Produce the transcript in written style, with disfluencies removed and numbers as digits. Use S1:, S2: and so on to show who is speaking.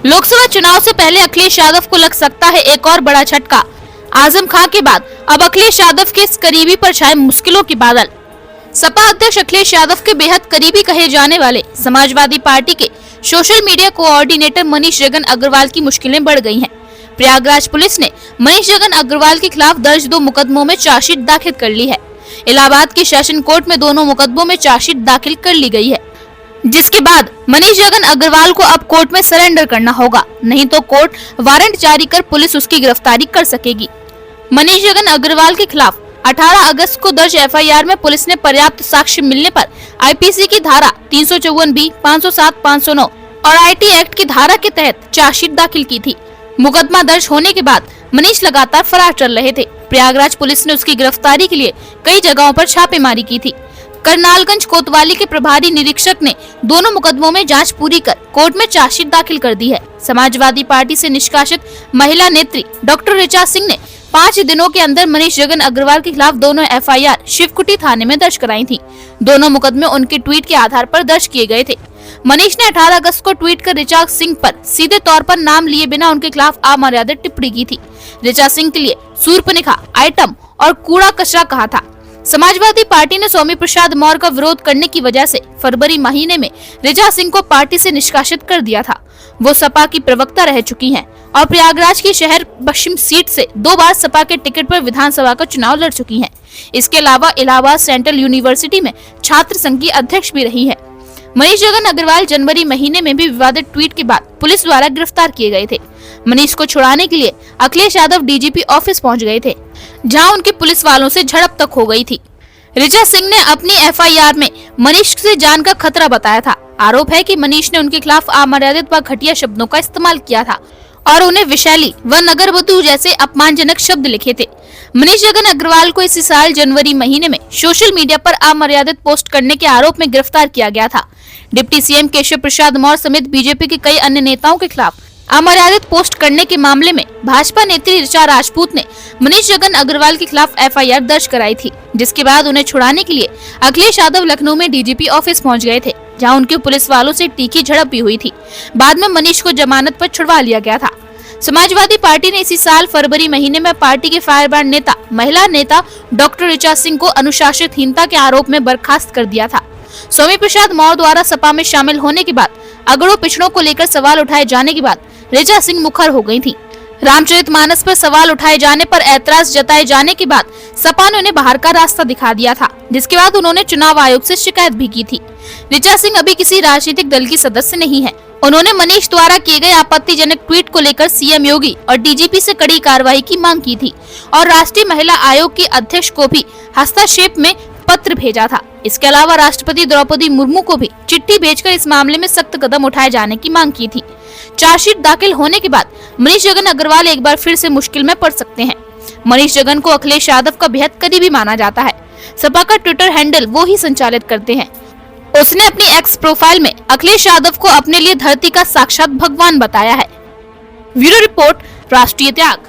S1: लोकसभा चुनाव से पहले अखिलेश यादव को लग सकता है एक और बड़ा झटका। आजम खां के बाद अब अखिलेश यादव के इस करीबी पर छाए मुश्किलों के बादल। सपा अध्यक्ष अखिलेश यादव के बेहद करीबी कहे जाने वाले समाजवादी पार्टी के social media coordinator Manish Jagan Agarwal की मुश्किलें बढ़ गई हैं। प्रयागराज पुलिस ने मनीष जगन अग्रवाल के खिलाफ दर्ज 2 मुकदमों में चार्जशीट दाखिल कर ली है। इलाहाबाद की सेशन कोर्ट में दोनों मुकदमों में चार्जशीट दाखिल कर ली गई है, जिसके बाद मनीष जगन अग्रवाल को अब कोर्ट में सरेंडर करना होगा, नहीं तो कोर्ट वारंट जारी कर पुलिस उसकी गिरफ्तारी कर सकेगी। मनीष जगन अग्रवाल के खिलाफ 18 अगस्त को दर्ज एफआईआर में पुलिस ने पर्याप्त साक्ष्य मिलने पर आईपीसी की धारा 354B, 507, 509 और आईटी एक्ट की धारा के तहत चार्जशीट दाखिल की थी। मुकदमा दर्ज होने के बाद मनीष लगातार फरार चल रहे थे। प्रयागराज पुलिस ने उसकी गिरफ्तारी के लिए कई जगहों पर छापेमारी की थी। करनालगंज कोतवाली के प्रभारी निरीक्षक ने दोनों मुकदमों में जांच पूरी कर कोर्ट में चार्जशीट दाखिल कर दी है। समाजवादी पार्टी से निष्कासित महिला नेत्री डॉक्टर ऋचा सिंह ने 5 दिनों के अंदर मनीष जगन अग्रवाल के खिलाफ दोनों एफआईआर शिवकुटी थाने में दर्ज कराई थी। दोनों मुकदमे उनके ट्वीट के आधार पर दर्ज किए गए थे। मनीष ने 18 अगस्त को ट्वीट कर ऋचा सिंह पर सीधे तौर पर नाम लिए बिना उनके खिलाफ अमर्यादित टिप्पणी की थी। ऋचा सिंह के लिए शूर्पणखा, आइटम और कूड़ा कचरा कहा था। समाजवादी पार्टी ने स्वामी प्रसाद मौर्य का विरोध करने की वजह से फरवरी महीने में ऋचा सिंह को पार्टी से निष्कासित कर दिया था। वो सपा की प्रवक्ता रह चुकी हैं और प्रयागराज की शहर पश्चिम सीट से 2 बार सपा के टिकट पर विधानसभा का चुनाव लड़ चुकी हैं। इसके अलावा इलाहाबाद सेंट्रल यूनिवर्सिटी में छात्र संघ की अध्यक्ष भी रही है। मनीष जगन अग्रवाल जनवरी महीने में भी विवादित ट्वीट के बाद पुलिस द्वारा गिरफ्तार किए गए थे। मनीष को छुड़ाने के लिए अखिलेश यादव डीजीपी ऑफिस पहुंच गए थे, जहां उनके पुलिस वालों से झड़प तक हो गई थी। ऋचा सिंह ने अपनी एफआईआर में मनीष से जान का खतरा बताया था। आरोप है कि मनीष ने उनके खिलाफ अमर्यादित व घटिया शब्दों का इस्तेमाल किया था और उन्हें विशैली व नगरवधु जैसे अपमानजनक शब्द लिखे थे। मनीष जगन अग्रवाल को इसी साल जनवरी महीने में सोशल मीडिया पर अमर्यादित पोस्ट करने के आरोप में गिरफ्तार किया गया था। डिप्टी सीएम केशव प्रसाद मौर्य समेत बीजेपी के कई अन्य नेताओं के खिलाफ अमर्यादित पोस्ट करने के मामले में भाजपा नेत्री ऋचा राजपूत ने मनीष जगन अग्रवाल के खिलाफ एफआईआर दर्ज कराई थी, जिसके बाद उन्हें छुड़ाने के लिए अखिलेश यादव लखनऊ में डीजीपी ऑफिस पहुंच गए थे, जहां उनके पुलिस वालों से तीखी झड़प भी हुई थी। बाद में मनीष को जमानत पर छुड़वा लिया गया था। समाजवादी पार्टी ने इसी साल फरवरी महीने में पार्टी के फायरब्रांड नेता महिला नेता डॉक्टर ऋचा सिंह को अनुशासनहीनता के आरोप में बर्खास्त कर दिया था। स्वामी प्रसाद मौर्य द्वारा सपा में शामिल होने के बाद अगड़ों पिछड़ों को लेकर सवाल उठाए जाने के बाद ऋचा सिंह मुखर हो गई थी। रामचरितमानस पर सवाल उठाए जाने पर ऐतराज जताए जाने के बाद सपा ने उन्हें बाहर का रास्ता दिखा दिया था, जिसके बाद उन्होंने चुनाव आयोग से शिकायत भी की थी। ऋचा सिंह अभी किसी राजनीतिक दल की सदस्य नहीं है। उन्होंने मनीष द्वारा किए गए आपत्तिजनक ट्वीट को लेकर सीएम योगी और डीजीपी से कड़ी कार्रवाई की मांग की थी और राष्ट्रीय महिला आयोग की अध्यक्ष को भी हस्तक्षेप में पत्र भेजा था। इसके अलावा राष्ट्रपति द्रौपदी मुर्मू को भी चिट्ठी भेजकर इस मामले में सख्त कदम उठाए जाने की मांग की थी। चार्जशीट दाखिल होने के बाद मनीष जगन अग्रवाल एक बार फिर से मुश्किल में पड़ सकते हैं। मनीष जगन को अखिलेश यादव का बेहद करीबी माना जाता है। सपा का ट्विटर हैंडल वो ही संचालित करते हैं। उसने अपनी एक्स प्रोफाइल में अखिलेश यादव को अपने लिए धरती का साक्षात भगवान बताया है। ब्यूरो रिपोर्ट, राष्ट्रीय त्याग।